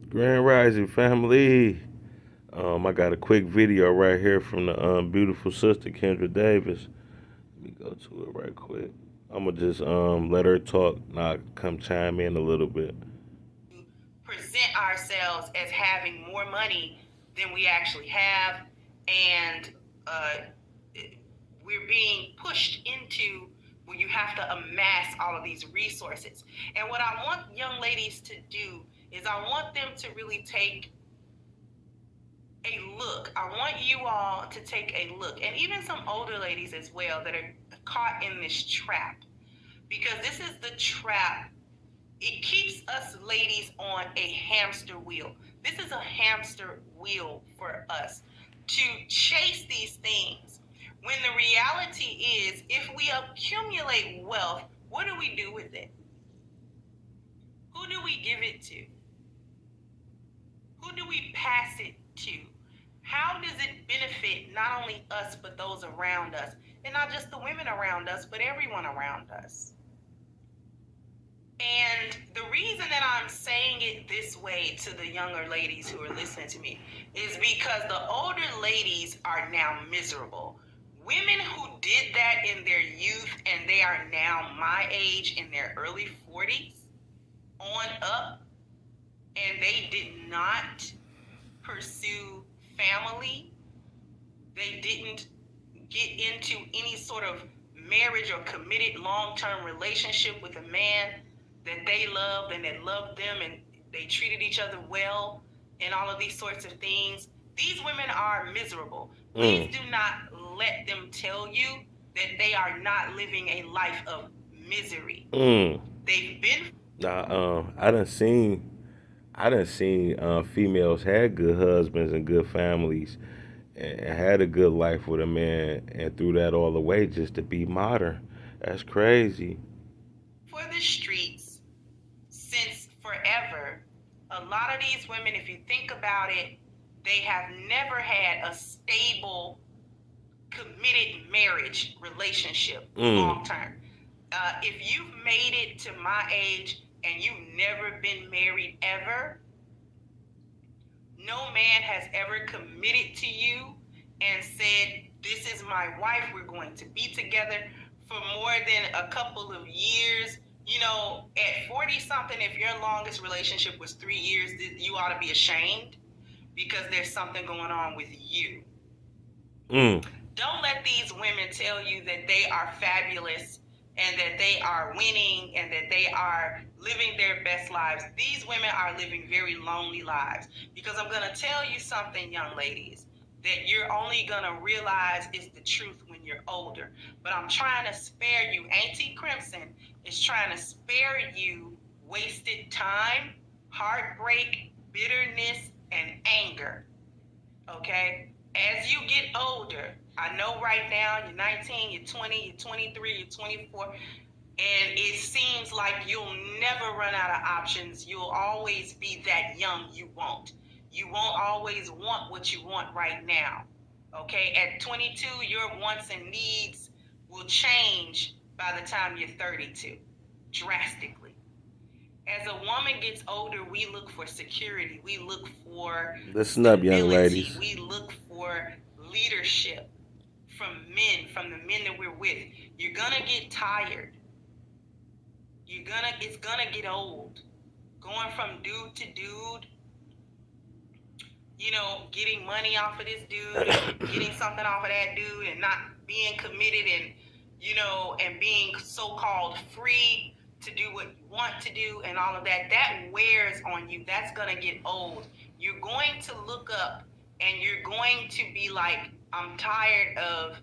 Grand Rising family. I got a quick video right here from the beautiful sister Kendra Davis. Let me go to it right quick. I'm gonna just let her talk. Now come chime in a little bit. Present ourselves as having more money than we actually have, and uh, we're being pushed into where you have to amass all of these resources. And what I want young ladies to do is I want them to really take a look. I want you all to take a look, and even some older ladies as well that are caught in this trap, because this is the trap. It keeps us ladies on a hamster wheel. This is a hamster wheel for us to chase these things. When the reality is, if we accumulate wealth, what do we do with it? Who do we give it to? Who do we pass it to? How does it benefit not only us, but those around us? And not just the women around us, but everyone around us. And the reason that I'm saying it this way to the younger ladies who are listening to me is because the older ladies are now miserable. Women who did that in their youth and they are now my age in their early 40s on up, and they did not pursue family, they didn't get into any sort of marriage or committed long-term relationship with a man that they loved and that loved them, and they treated each other well and all of these sorts of things. These women are miserable. Please do not let them tell you that they are not living a life of misery. They've been. I done seen females had good husbands and good families and had a good life with a man and threw that all away just to be modern. That's crazy. For the streets since forever. A lot of these women, if you think about it, they have never had a stable, committed marriage relationship long term. If you've made it to my age and you've never been married ever, no man has ever committed to you and said, "This is my wife, we're going to be together for more than a couple of years." You know, at 40 something, if your longest relationship was 3 years, you ought to be ashamed because there's something going on with you. Don't let these women tell you that they are fabulous and that they are winning and that they are living their best lives. These women are living very lonely lives, because I'm going to tell you something, young ladies, that you're only going to realize is the truth when you're older. But I'm trying to spare you. Auntie Crimson is trying to spare you wasted time, heartbreak, bitterness, and anger. Okay? As you get older, I know right now you're 19, you're 20, you're 23, you're 24, and it seems like you'll never run out of options. You'll always be that young you won't. You won't always want what you want right now. Okay? At 22, your wants and needs will change by the time you're 32 drastically. As a woman gets older, we look for security. We look for Listen up, young stability. ladies. We look for leadership from men, from the men that we're with. You're gonna get tired. It's gonna get old. Going from dude to dude, getting money off of this dude and getting something off of that dude and not being committed and and being so-called free to do what you want to do and all of that, that wears on you. That's going to get old. You're going to look up and you're going to be like, I'm tired of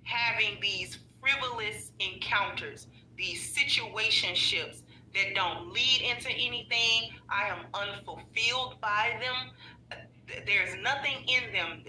having these frivolous encounters, these situationships that don't lead into anything. I am unfulfilled by them. There's nothing in them.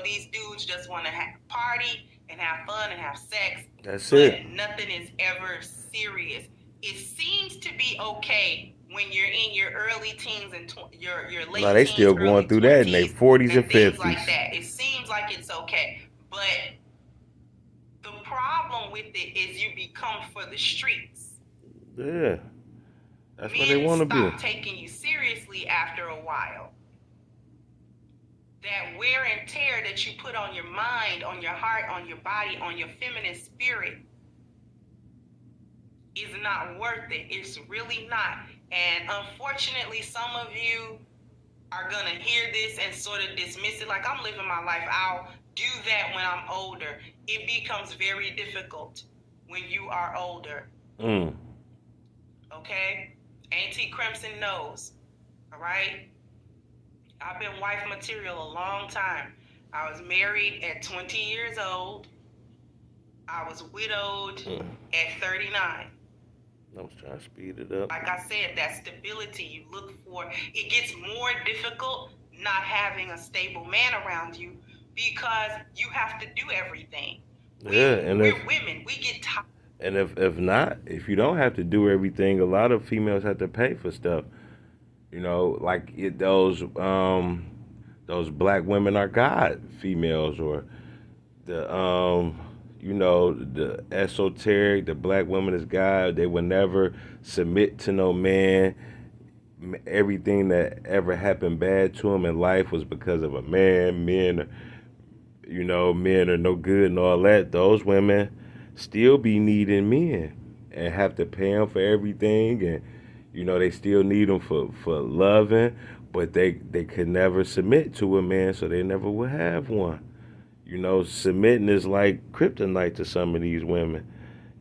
These dudes just want to party and have fun and have sex, That's but it. nothing is ever serious. It seems to be okay when you're in your early teens and your Now late they teens, still going early through that in their 20s, 40s and and things like 50s. that. It seems like it's okay, but the problem with it is you become for the streets. Yeah, that's where they Men want to be. stop taking you seriously stability after a while. That wear and tear that you put on your mind, on your heart, on your body, on your feminine spirit is not worth it. It's really not. And unfortunately, some of you are going to hear this and sort of dismiss it like, I'm living my life. I'll do that when I'm older. It becomes very difficult when you are older. Okay? Auntie Crimson knows. All right? I've been wife material a long time. I was married at 20 years old. I was widowed at 39. I was trying to speed it up. Like I said, that stability you look for, it gets more difficult not having a stable man around you because you have to do everything. We're women. We get tired. And if you don't have to do everything, a lot of females have to pay for stuff. You know, like those black women are God females, or the the esoteric, the black woman is God. They would never submit to no man. Everything that ever happened bad to them in life was because of a man. Men are no good and all that. Those women still be needing men and have to pay them for everything, and they still need them for loving, but they could never submit to a man, so they never would have one. Submitting is like kryptonite to some of these women,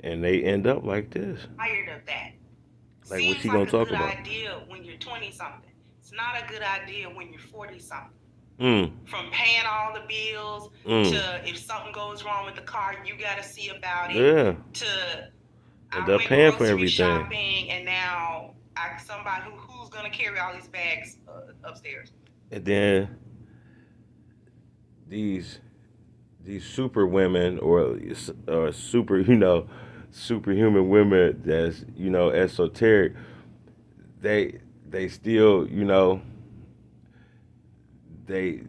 and they end up like this. Tired of that. Like, seems what you gonna talk about? It's a good idea when you're 20 something. It's not a good idea when you're 40 something. From paying all the bills to if something goes wrong with the car, you got to see about it. Yeah. To end up paying for everything. Shopping, and now somebody who's gonna carry all these bags upstairs. And then these super women or super superhuman women that's esoteric. They still they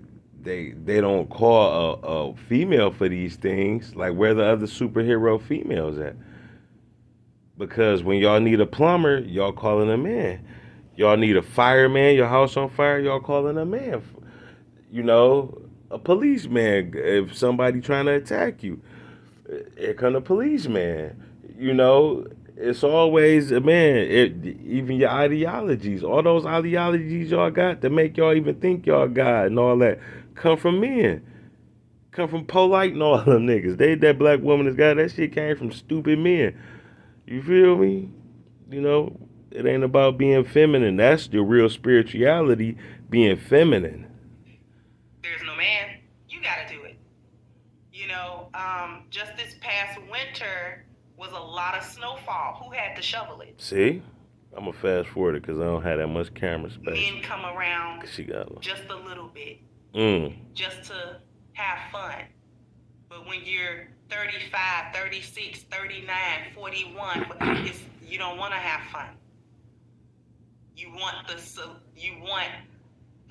don't call a female for these things. Like, where the other superhero females at? Because when y'all need a plumber, y'all calling a man. Y'all need a fireman, your house on fire, y'all calling a man. A policeman, if somebody trying to attack you, here come the policeman. It's always a man. Even your ideologies, all those ideologies y'all got to make y'all even think y'all God and all that, come from men. Come from Polite and all them niggas. That black woman is God. That shit came from stupid men. You feel me? It ain't about being feminine. That's the real spirituality, being feminine. There's no man. You gotta do it. Just this past winter was a lot of snowfall. Who had to shovel it? See? I'm going to fast forward it because I don't have that much camera space. Men come around just a little bit. Just to have fun. But when you're 35, 36, 39, 41, you don't want to have fun. You want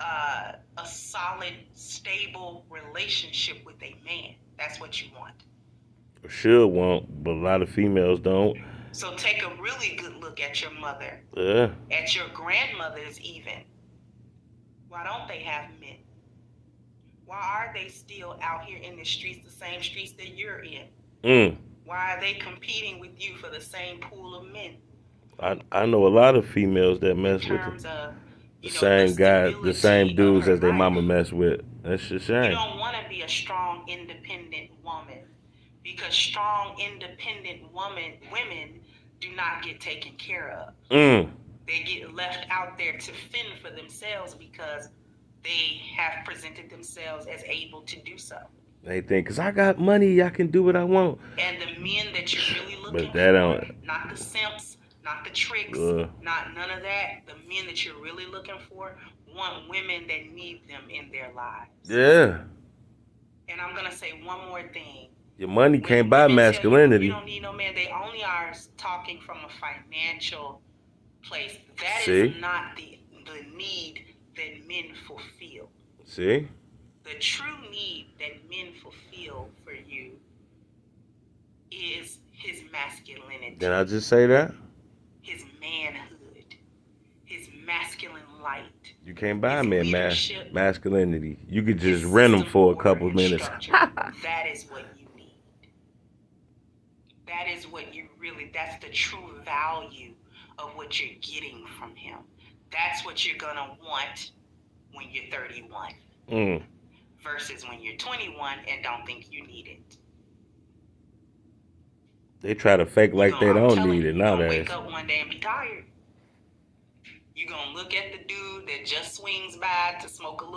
a solid, stable relationship with a man. That's what you want. Or should want, but a lot of females don't. So take a really good look at your mother. Yeah. At your grandmothers even. Why don't they have men? Why are they still out here in the streets, the same streets that you're in? Why are they competing with you for the same pool of men? I know a lot of females that mess with the same guys, the same dudes as their mama mess with. That's a shame. You don't want to be a strong, independent woman, because strong, independent women do not get taken care of. They get left out there to fend for themselves because they have presented themselves as able to do so. They think, because I got money, I can do what I want. And the men that you're really looking for, not the simps, not the tricks, not none of that. The men that you're really looking for want women that need them in their lives. Yeah. And I'm going to say one more thing. Your money can't buy masculinity. You don't need no man. They only are talking from a financial place. That is not the need that men fulfill. See? The true need that men fulfill for you is his masculinity. Did I just say that? His manhood. His masculine light. You can't buy It's men leadership. masculinity. You could just It's rent them system, for a order, couple and minutes. structure. That is what you need. That is what you really, that's the true value of what you're getting from him. That's what you're going to want when you're 31 versus when you're 21 and don't think you need it. They try to fake like they don't need it You're going to nowadays. wake up one day and be tired. You're going to look at the dude that just swings by to smoke on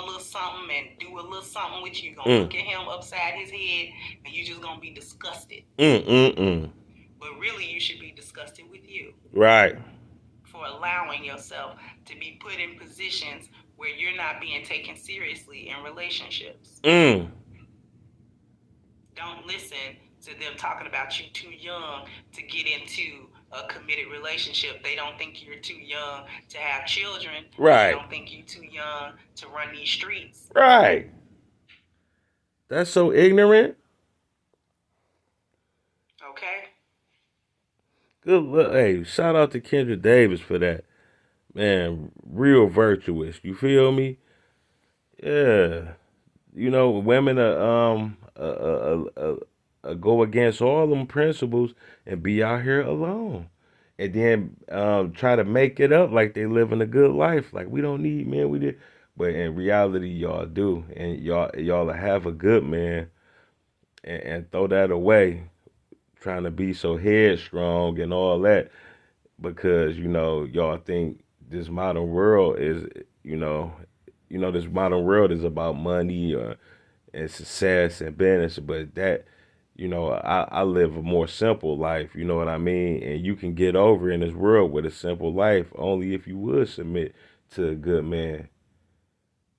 a little something and do a little something with you. You're going to look at him upside his head and you're just going to be disgusted. But really, you should be disgusted with you. Right. For allowing yourself to be put in positions where you're not being taken seriously in relationships. Don't listen to them talking about you too young to get into a committed relationship. They don't think you're too young to have children. Right. They don't think you're too young to run these streets. Right. That's so ignorant. Okay. Good look. Hey, shout out to Kendra Davis for that. Man, real virtuous. You feel me? Yeah. You know, women go against all them principles and be out here alone. And then try to make it up like they living a good life. Like we don't need men, we did. But in reality, y'all do. And y'all have a good man and throw that away, trying to be so headstrong and all that. Because, y'all think this modern world is, this modern world is about money and success and business, but that, I live a more simple life, you know what I mean? And you can get over in this world with a simple life only if you would submit to a good man.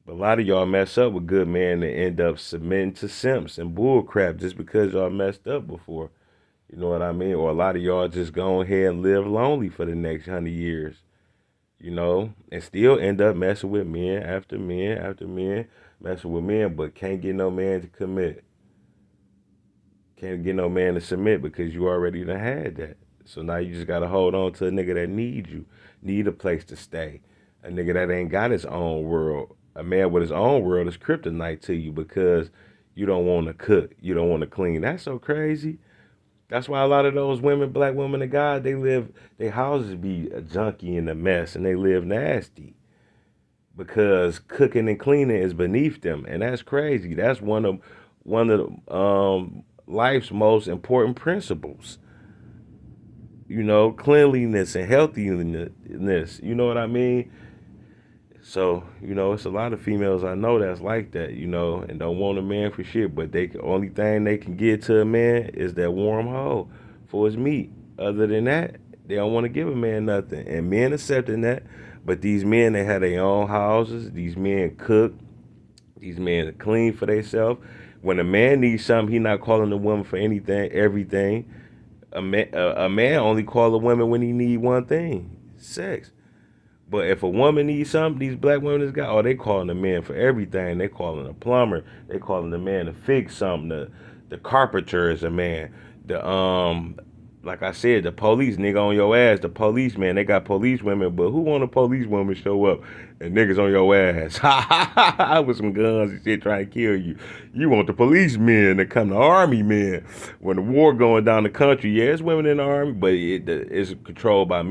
But a lot of y'all mess up with good men and end up submitting to simps and bull crap just because y'all messed up before. You know what I mean? Or a lot of y'all just go ahead and live lonely for the next 100 years, and still end up messing with men after men after men, messing with men, but can't get no man to commit. Can't get no man to submit because you already done had that. So now you just got to hold on to a nigga that needs you, need a place to stay. A nigga that ain't got his own world. A man with his own world is kryptonite to you because you don't want to cook. You don't want to clean. That's so crazy. That's why a lot of those women, black women of God, their houses be a junkie and a mess and they live nasty. Because cooking and cleaning is beneath them. And that's crazy. That's one of life's most important principles. Cleanliness and healthiness. You know what I mean? So, it's a lot of females I know that's like that, and don't want a man for shit, but only thing they can get to a man is that warm hole for his meat. Other than that, they don't want to give a man nothing. And men accepting that, but these men, they have their own houses. These men cook. These men clean for themselves. When a man needs something, he not calling the woman for anything, everything. A man only call a woman when he need one thing, sex. But if a woman needs something, these black women that's got, they calling the man for everything. They calling a plumber. They calling the man to fix something. The carpenter is a man. Like I said, the police nigga on your ass. The police man, they got police women, but who want a police woman show up and niggas on your ass with some guns and shit trying to kill you? You want the police men to come, the army men. When the war going down the country, yeah, it's women in the army, but it's controlled by